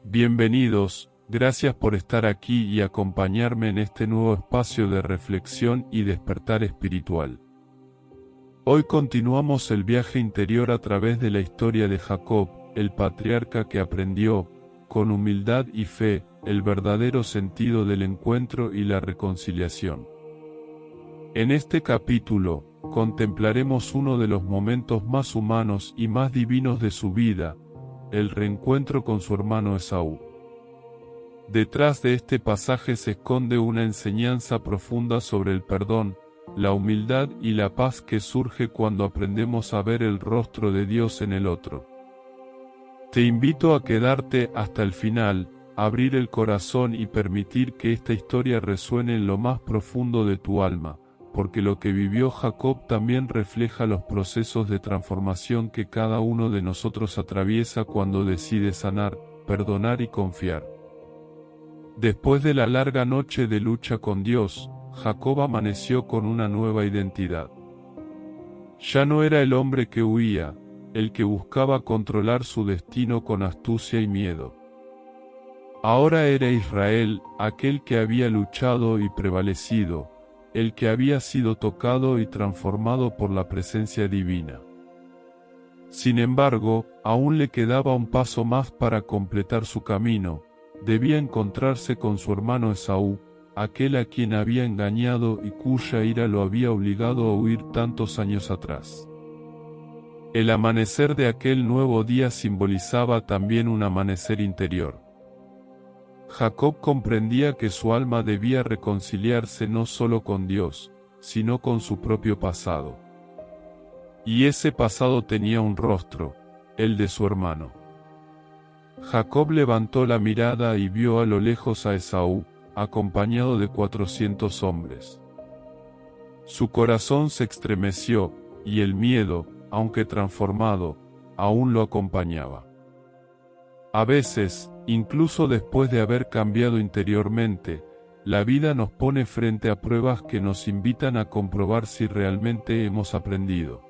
Bienvenidos, gracias por estar aquí y acompañarme en este nuevo espacio de reflexión y despertar espiritual. Hoy continuamos el viaje interior a través de la historia de Jacob, el patriarca que aprendió, con humildad y fe, el verdadero sentido del encuentro y la reconciliación. En este capítulo, contemplaremos uno de los momentos más humanos y más divinos de su vida, el reencuentro con su hermano Esaú. Detrás de este pasaje se esconde una enseñanza profunda sobre el perdón, la humildad y la paz que surge cuando aprendemos a ver el rostro de Dios en el otro. Te invito a quedarte hasta el final, abrir el corazón y permitir que esta historia resuene en lo más profundo de tu alma, porque lo que vivió Jacob también refleja los procesos de transformación que cada uno de nosotros atraviesa cuando decide sanar, perdonar y confiar. Después de la larga noche de lucha con Dios, Jacob amaneció con una nueva identidad. Ya no era el hombre que huía, el que buscaba controlar su destino con astucia y miedo. Ahora era Israel, aquel que había luchado y prevalecido, el que había sido tocado y transformado por la presencia divina. Sin embargo, aún le quedaba un paso más para completar su camino. Debía encontrarse con su hermano Esaú, aquel a quien había engañado y cuya ira lo había obligado a huir tantos años atrás. El amanecer de aquel nuevo día simbolizaba también un amanecer interior. Jacob comprendía que su alma debía reconciliarse no solo con Dios, sino con su propio pasado. Y ese pasado tenía un rostro, el de su hermano. Jacob levantó la mirada y vio a lo lejos a Esaú, acompañado de 400 hombres. Su corazón se estremeció, y el miedo, aunque transformado, aún lo acompañaba. A veces, incluso después de haber cambiado interiormente, la vida nos pone frente a pruebas que nos invitan a comprobar si realmente hemos aprendido.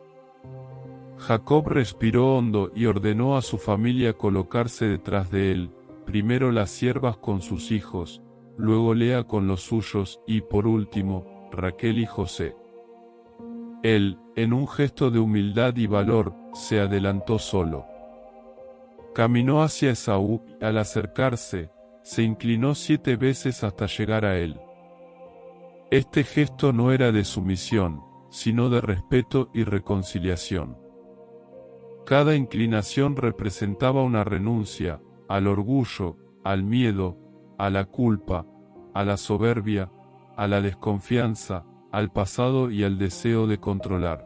Jacob respiró hondo y ordenó a su familia colocarse detrás de él, primero las siervas con sus hijos, luego Lea con los suyos y por último, Raquel y José. Él, en un gesto de humildad y valor, se adelantó solo. Caminó hacia Esaú y al acercarse, se inclinó 7 veces hasta llegar a él. Este gesto no era de sumisión, sino de respeto y reconciliación. Cada inclinación representaba una renuncia, al orgullo, al miedo, a la culpa, a la soberbia, a la desconfianza, al pasado y al deseo de controlar.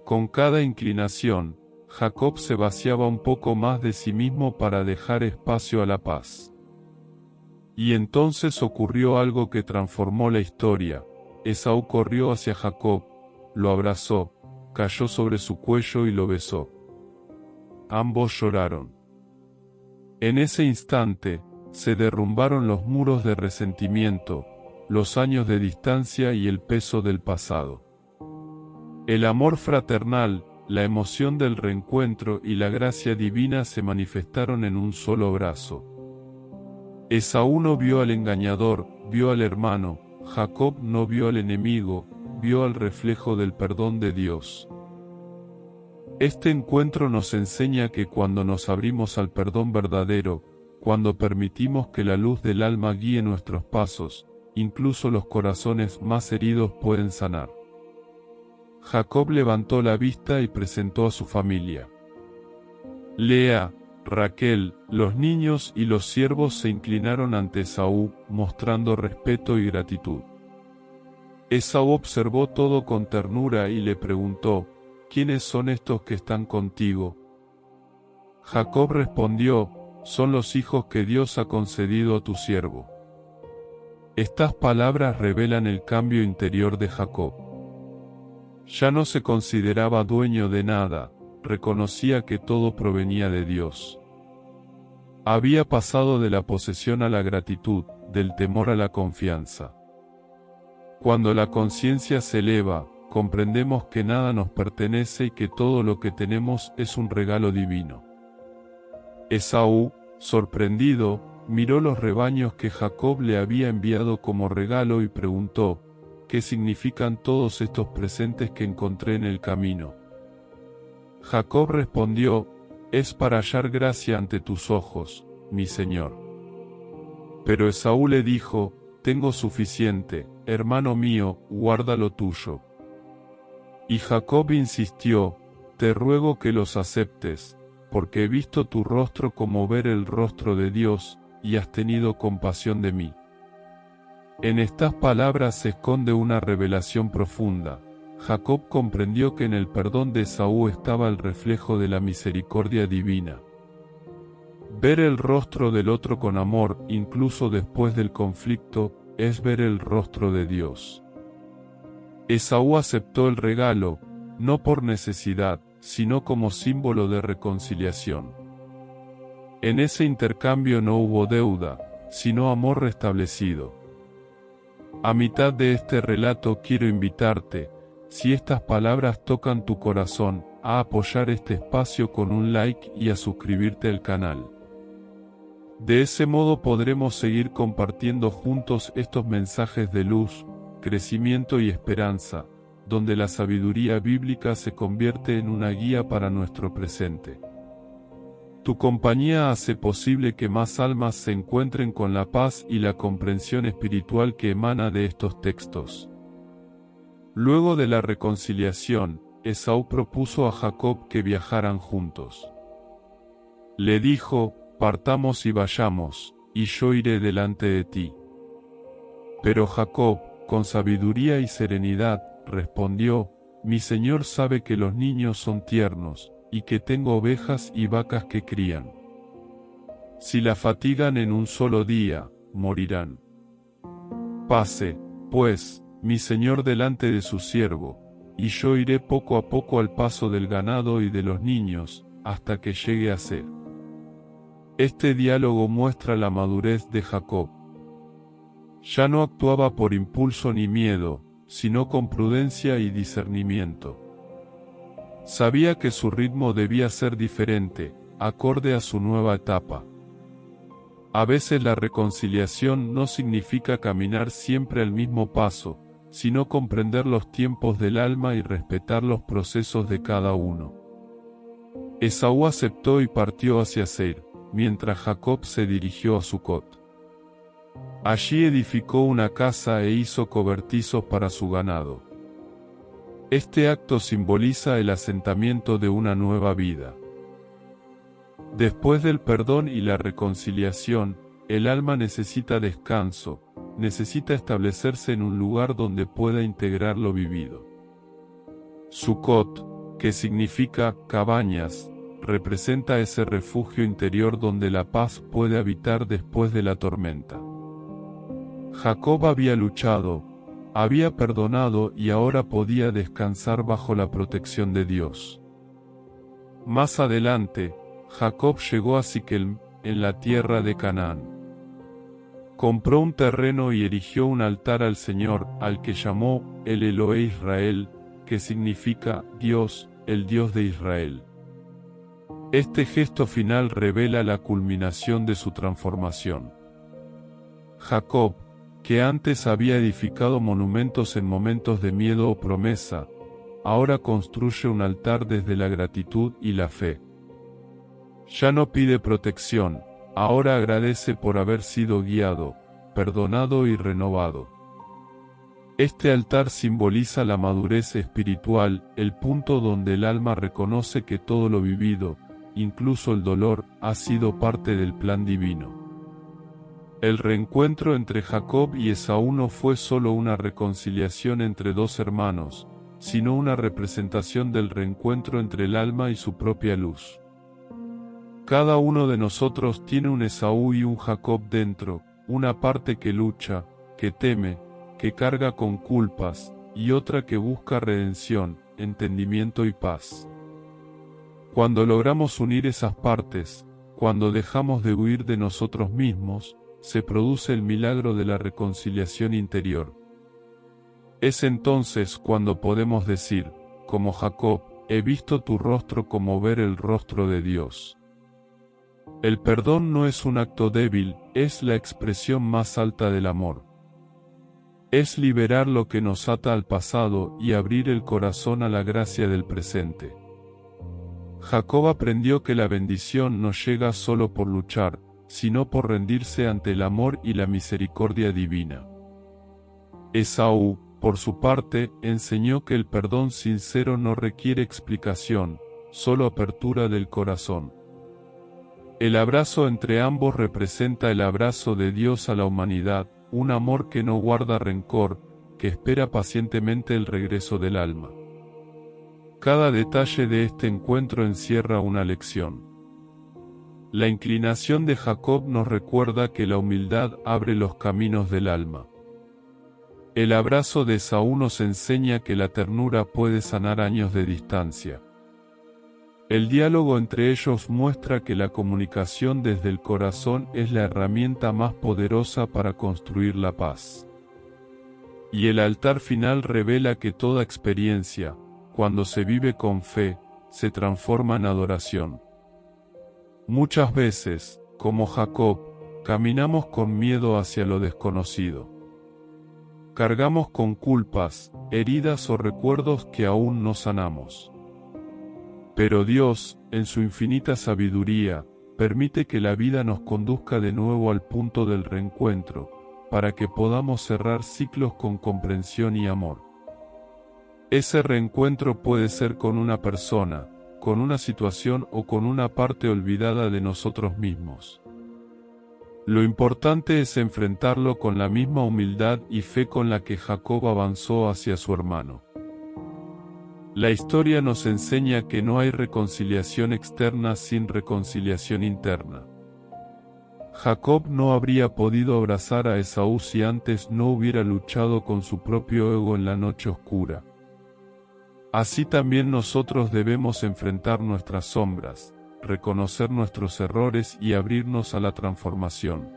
Con cada inclinación, Jacob se vaciaba un poco más de sí mismo para dejar espacio a la paz. Y entonces ocurrió algo que transformó la historia. Esaú corrió hacia Jacob, lo abrazó, cayó sobre su cuello y lo besó. Ambos lloraron. En ese instante, se derrumbaron los muros de resentimiento, los años de distancia y el peso del pasado. El amor fraternal, la emoción del reencuentro y la gracia divina se manifestaron en un solo abrazo. Esaú no vio al engañador, vio al hermano. Jacob no vio al enemigo, vio al reflejo del perdón de Dios. Este encuentro nos enseña que cuando nos abrimos al perdón verdadero, cuando permitimos que la luz del alma guíe nuestros pasos, incluso los corazones más heridos pueden sanar. Jacob levantó la vista y presentó a su familia. Lea, Raquel, los niños y los siervos se inclinaron ante Esaú, mostrando respeto y gratitud. Esaú observó todo con ternura y le preguntó, ¿quiénes son estos que están contigo? Jacob respondió, son los hijos que Dios ha concedido a tu siervo. Estas palabras revelan el cambio interior de Jacob. Ya no se consideraba dueño de nada, reconocía que todo provenía de Dios. Había pasado de la posesión a la gratitud, del temor a la confianza. Cuando la conciencia se eleva, comprendemos que nada nos pertenece y que todo lo que tenemos es un regalo divino. Esaú, Sorprendido, miró los rebaños que Jacob le había enviado como regalo y preguntó, ¿qué significan todos estos presentes que encontré en el camino? Jacob respondió, es para hallar gracia ante tus ojos, mi señor. Pero Esaú le dijo, tengo suficiente, hermano mío, guarda lo tuyo. Y Jacob insistió, te ruego que los aceptes, porque he visto tu rostro como ver el rostro de Dios, y has tenido compasión de mí. En estas palabras se esconde una revelación profunda. Jacob comprendió que en el perdón de Esaú estaba el reflejo de la misericordia divina. Ver el rostro del otro con amor, incluso después del conflicto, es ver el rostro de Dios. Esaú aceptó el regalo, no por necesidad, sino como símbolo de reconciliación. En ese intercambio no hubo deuda, sino amor restablecido. A mitad de este relato quiero invitarte, si estas palabras tocan tu corazón, a apoyar este espacio con un like y a suscribirte al canal. De ese modo podremos seguir compartiendo juntos estos mensajes de luz, crecimiento y esperanza, donde la sabiduría bíblica se convierte en una guía para nuestro presente. Tu compañía hace posible que más almas se encuentren con la paz y la comprensión espiritual que emana de estos textos. Luego de la reconciliación, Esaú propuso a Jacob que viajaran juntos. Le dijo, partamos y vayamos, y yo iré delante de ti. Pero Jacob, con sabiduría y serenidad, respondió, mi señor sabe que los niños son tiernos, y que tengo ovejas y vacas que crían. Si la fatigan en un solo día, morirán. Pase, pues, mi señor delante de su siervo, y yo iré poco a poco al paso del ganado y de los niños, hasta que llegue a ser. Este diálogo muestra la madurez de Jacob. Ya no actuaba por impulso ni miedo, sino con prudencia y discernimiento. Sabía que su ritmo debía ser diferente, acorde a su nueva etapa. A veces la reconciliación no significa caminar siempre al mismo paso, sino comprender los tiempos del alma y respetar los procesos de cada uno. Esaú aceptó y partió hacia Seir, mientras Jacob se dirigió a Sucot. Allí edificó una casa e hizo cobertizos para su ganado. Este acto simboliza el asentamiento de una nueva vida. Después del perdón y la reconciliación, el alma necesita descanso, necesita establecerse en un lugar donde pueda integrar lo vivido. Sucot, que significa cabañas, representa ese refugio interior donde la paz puede habitar después de la tormenta. Jacob había luchado, había perdonado y ahora podía descansar bajo la protección de Dios. Más adelante, Jacob llegó a Siquem, en la tierra de Canaán. Compró un terreno y erigió un altar al Señor, al que llamó el Elohe Israel, que significa Dios, el Dios de Israel. Este gesto final revela la culminación de su transformación. Jacob, que antes había edificado monumentos en momentos de miedo o promesa, ahora construye un altar desde la gratitud y la fe. Ya no pide protección, ahora agradece por haber sido guiado, perdonado y renovado. Este altar simboliza la madurez espiritual, el punto donde el alma reconoce que todo lo vivido, incluso el dolor, ha sido parte del plan divino. El reencuentro entre Jacob y Esaú no fue solo una reconciliación entre dos hermanos, sino una representación del reencuentro entre el alma y su propia luz. Cada uno de nosotros tiene un Esaú y un Jacob dentro, una parte que lucha, que teme, que carga con culpas, y otra que busca redención, entendimiento y paz. Cuando logramos unir esas partes, cuando dejamos de huir de nosotros mismos, se produce el milagro de la reconciliación interior. Es entonces cuando podemos decir, como Jacob, he visto tu rostro como ver el rostro de Dios. El perdón no es un acto débil, es la expresión más alta del amor. Es liberar lo que nos ata al pasado y abrir el corazón a la gracia del presente. Jacob aprendió que la bendición no llega solo por luchar, sino por rendirse ante el amor y la misericordia divina. Esaú, por su parte, enseñó que el perdón sincero no requiere explicación, solo apertura del corazón. El abrazo entre ambos representa el abrazo de Dios a la humanidad, un amor que no guarda rencor, que espera pacientemente el regreso del alma. Cada detalle de este encuentro encierra una lección. La inclinación de Jacob nos recuerda que la humildad abre los caminos del alma. El abrazo de Esaú nos enseña que la ternura puede sanar años de distancia. El diálogo entre ellos muestra que la comunicación desde el corazón es la herramienta más poderosa para construir la paz. Y el altar final revela que toda experiencia, cuando se vive con fe, se transforma en adoración. Muchas veces, como Jacob, caminamos con miedo hacia lo desconocido. Cargamos con culpas, heridas o recuerdos que aún no sanamos. Pero Dios, en su infinita sabiduría, permite que la vida nos conduzca de nuevo al punto del reencuentro, para que podamos cerrar ciclos con comprensión y amor. Ese reencuentro puede ser con una persona, con una situación o con una parte olvidada de nosotros mismos. Lo importante es enfrentarlo con la misma humildad y fe con la que Jacob avanzó hacia su hermano. La historia nos enseña que no hay reconciliación externa sin reconciliación interna. Jacob no habría podido abrazar a Esaú si antes no hubiera luchado con su propio ego en la noche oscura. Así también nosotros debemos enfrentar nuestras sombras, reconocer nuestros errores y abrirnos a la transformación.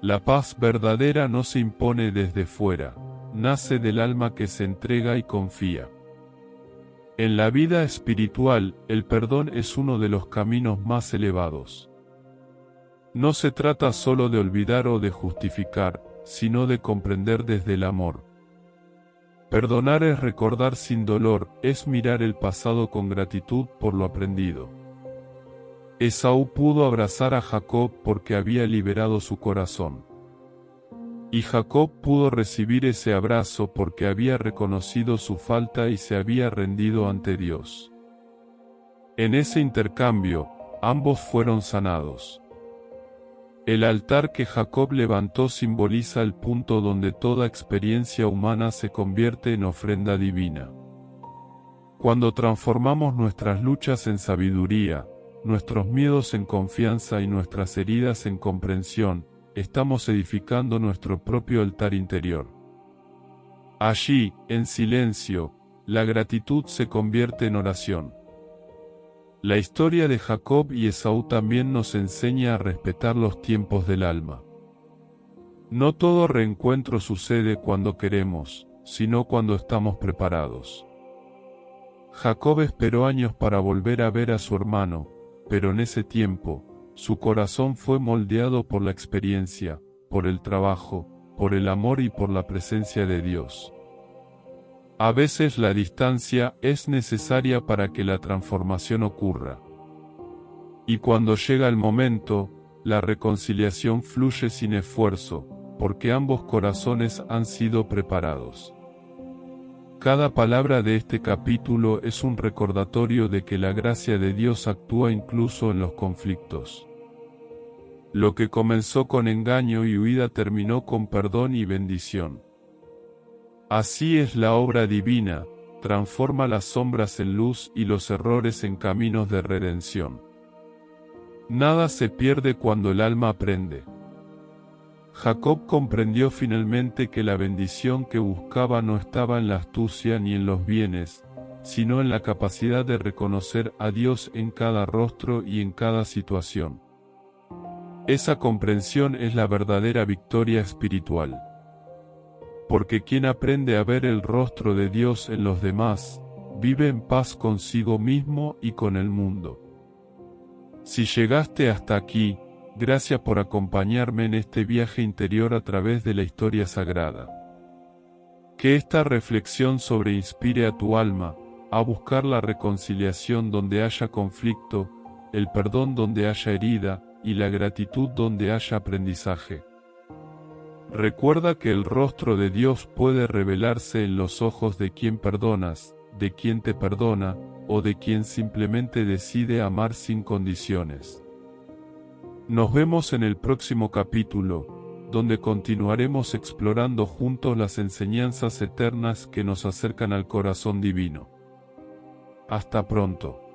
La paz verdadera no se impone desde fuera, nace del alma que se entrega y confía. En la vida espiritual, el perdón es uno de los caminos más elevados. No se trata solo de olvidar o de justificar, sino de comprender desde el amor. Perdonar es recordar sin dolor, es mirar el pasado con gratitud por lo aprendido. Esaú pudo abrazar a Jacob porque había liberado su corazón. Y Jacob pudo recibir ese abrazo porque había reconocido su falta y se había rendido ante Dios. En ese intercambio, ambos fueron sanados. El altar que Jacob levantó simboliza el punto donde toda experiencia humana se convierte en ofrenda divina. Cuando transformamos nuestras luchas en sabiduría, nuestros miedos en confianza y nuestras heridas en comprensión, estamos edificando nuestro propio altar interior. Allí, en silencio, la gratitud se convierte en oración. La historia de Jacob y Esaú también nos enseña a respetar los tiempos del alma. No todo reencuentro sucede cuando queremos, sino cuando estamos preparados. Jacob esperó años para volver a ver a su hermano, pero en ese tiempo, su corazón fue moldeado por la experiencia, por el trabajo, por el amor y por la presencia de Dios. A veces la distancia es necesaria para que la transformación ocurra. Y cuando llega el momento, la reconciliación fluye sin esfuerzo, porque ambos corazones han sido preparados. Cada palabra de este capítulo es un recordatorio de que la gracia de Dios actúa incluso en los conflictos. Lo que comenzó con engaño y huida terminó con perdón y bendición. Así es la obra divina, transforma las sombras en luz y los errores en caminos de redención. Nada se pierde cuando el alma aprende. Jacob comprendió finalmente que la bendición que buscaba no estaba en la astucia ni en los bienes, sino en la capacidad de reconocer a Dios en cada rostro y en cada situación. Esa comprensión es la verdadera victoria espiritual. Porque quien aprende a ver el rostro de Dios en los demás, vive en paz consigo mismo y con el mundo. Si llegaste hasta aquí, gracias por acompañarme en este viaje interior a través de la historia sagrada. Que esta reflexión inspire a tu alma a buscar la reconciliación donde haya conflicto, el perdón donde haya herida, y la gratitud donde haya aprendizaje. Recuerda que el rostro de Dios puede revelarse en los ojos de quien perdonas, de quien te perdona, o de quien simplemente decide amar sin condiciones. Nos vemos en el próximo capítulo, donde continuaremos explorando juntos las enseñanzas eternas que nos acercan al corazón divino. Hasta pronto.